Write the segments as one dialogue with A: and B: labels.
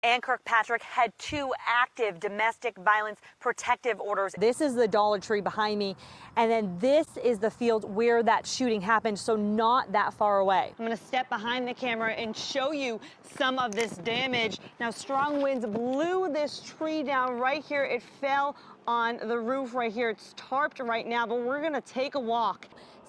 A: and Kirkpatrick had 2 active domestic violence protective orders. This is the Dollar Tree behind me, and then this is the field where that shooting happened, so not that far away. I'm going to step behind the camera and show you some of this damage. Now, strong winds blew this tree down right here. It fell on the roof right here. It's tarped right now, but we're going to take a walk.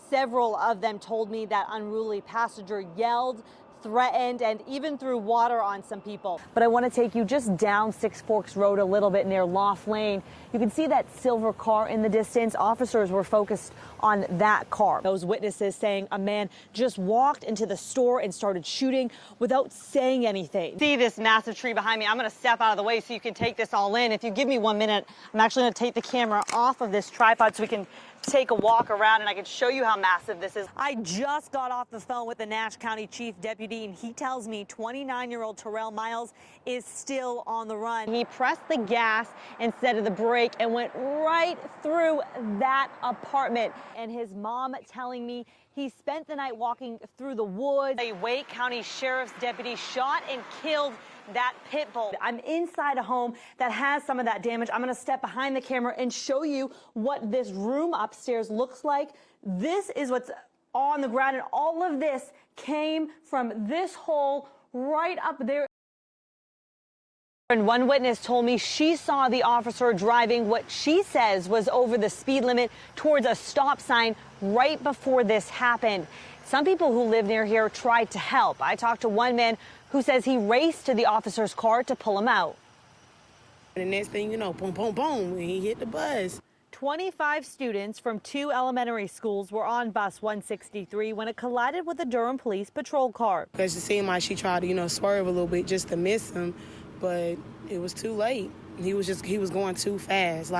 A: Several of them told me that unruly passenger yelled, threatened, and even threw water on some people. But I want to take you just down Six Forks Road a little bit near Loft Lane. You can see that silver car in the distance. Officers were focused on that car. Those witnesses saying a man just walked into the store and started shooting without saying anything. See this massive tree behind me? I'm going to step out of the way so you can take this all in. If you give me 1 minute, I'm actually going to take the camera off of this tripod so we can take a walk around and I can show you how massive this is. I just got off the phone with the Nash County Chief Deputy, and he tells me 29-year-old Terrell Miles is still on the run. He pressed the gas instead of the brake and went right through that apartment. And his mom telling me he spent the night walking through the woods. A Wake County Sheriff's deputy shot and killed that pit bull. I'm inside a home that has some of that damage. I'm going to step behind the camera and show you what this room upstairs looks like. This is what's on the ground, and all of this came from this hole right up there. And one witness told me she saw the officer driving what she says was over the speed limit towards a stop sign right before this happened. Some people who live near here tried to help. I talked to one man who says he raced to the officer's car to pull him out.
B: And the next thing you know, boom, boom, boom, when he hit the bus.
A: 25 students from 2 elementary schools were on bus 163 when it collided with a Durham police patrol car.
B: Because it seemed like she tried to, swerve a little bit just to miss him, but it was too late. He was going too fast.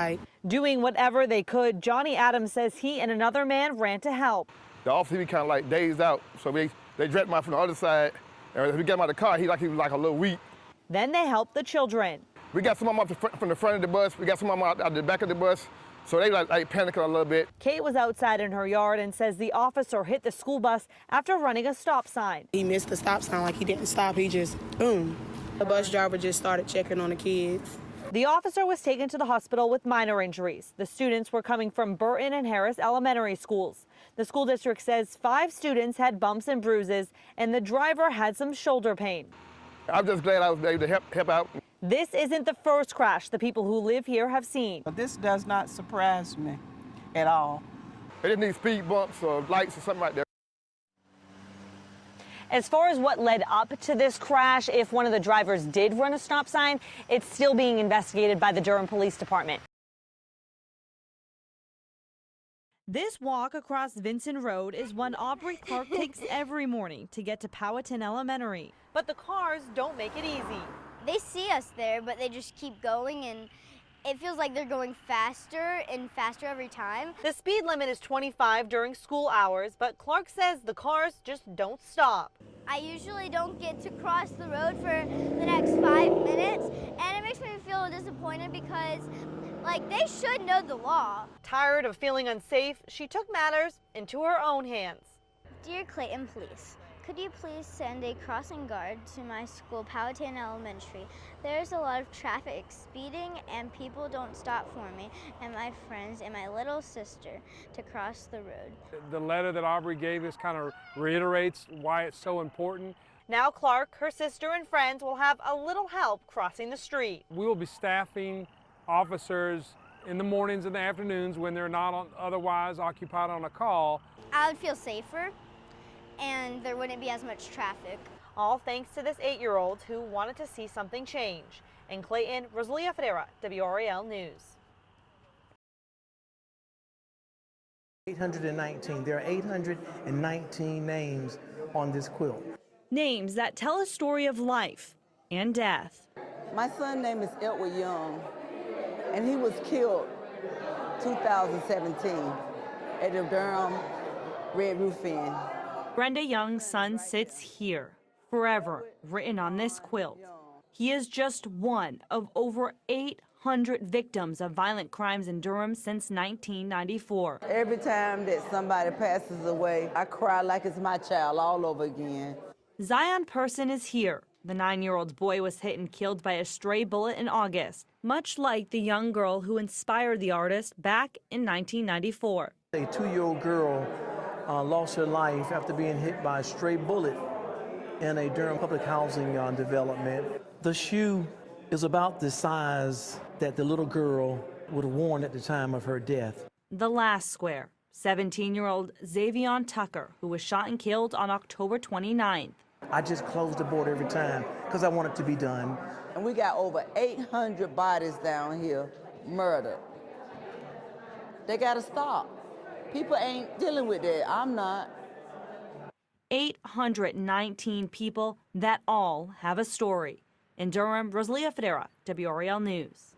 A: Doing whatever they could, Johnny Adams says he and another man ran to help.
C: The officer, he kind of like dazed out, so they dragged him out from the other side. And when we got him out of the car, he was like a little weak.
A: Then they helped the children.
C: We got some of them up from the front of the bus. We got some of them out the back of the bus. So they like panicking a little bit.
A: Kate was outside in her yard and says the officer hit the school bus after running a stop sign.
B: He missed the stop sign, like he didn't stop. He just, boom. The bus driver just started checking on the kids.
A: The officer was taken to the hospital with minor injuries. The students were coming from Burton and Harris elementary schools. The school district says 5 students had bumps and bruises, and the driver had some shoulder pain.
C: I'm just glad I was able to help out.
A: This isn't the first crash the people who live here have seen.
D: This does not surprise me at all.
C: They didn't need speed bumps or lights or something like that.
A: As far as what led up to this crash, if one of the drivers did run a stop sign, it's still being investigated by the Durham Police Department. This walk across Vincent Road is one Aubrey Clark takes every morning to get to Powhatan Elementary. But the cars don't make it easy.
E: They see us there, but they just keep going, and it feels like they're going faster and faster every time.
A: The speed limit is 25 during school hours, but Clark says the cars just don't stop.
E: I usually don't get to cross the road for the next 5 minutes, and it makes me feel disappointed because, they should know the law.
A: Tired of feeling unsafe, she took matters into her own hands.
E: Dear Clayton Police, could you please send a crossing guard to my school, Powhatan Elementary? There's a lot of traffic, speeding, and people don't stop for me and my friends and my little sister to cross the road.
F: The letter that Aubrey gave us kind of reiterates why it's so important.
A: Now Clark, her sister, and friends will have a little help crossing the street.
F: We will be staffing officers in the mornings and the afternoons when they're not otherwise occupied on a call.
E: I would feel safer, and there wouldn't be as much traffic.
A: All thanks to this 8-year-old who wanted to see something change. In Clayton, Rosalia Fodera, WRAL News.
G: 819. There are 819 names on this quilt.
A: Names that tell a story of life and death.
H: My son's name is Edward Young, and he was killed 2017 at the Durham Red Roof Inn.
A: Brenda Young's son sits here, forever written on this quilt. He is just one of over 800 victims of violent crimes in Durham since 1994.
H: Every time that somebody passes away, I cry like it's my child all over again.
A: Zion Person is here, The 9-year-old boy was hit and killed by a stray bullet in August, much like the young girl who inspired the artist back in 1994.
G: A 2-year-old girl lost her life after being hit by a stray bullet in a Durham public housing development. The shoe is about the size that the little girl would have worn at the time of her death.
A: The last square, 17-year-old Xavion Tucker, who was shot and killed on October 29th.
G: I just closed the board every time because I want it to be done.
H: And we got over 800 bodies down here murdered. They got to stop. People ain't dealing with that. I'm not.
A: 819 people that all have a story. In Durham, Rosalia Fodera, WRAL News.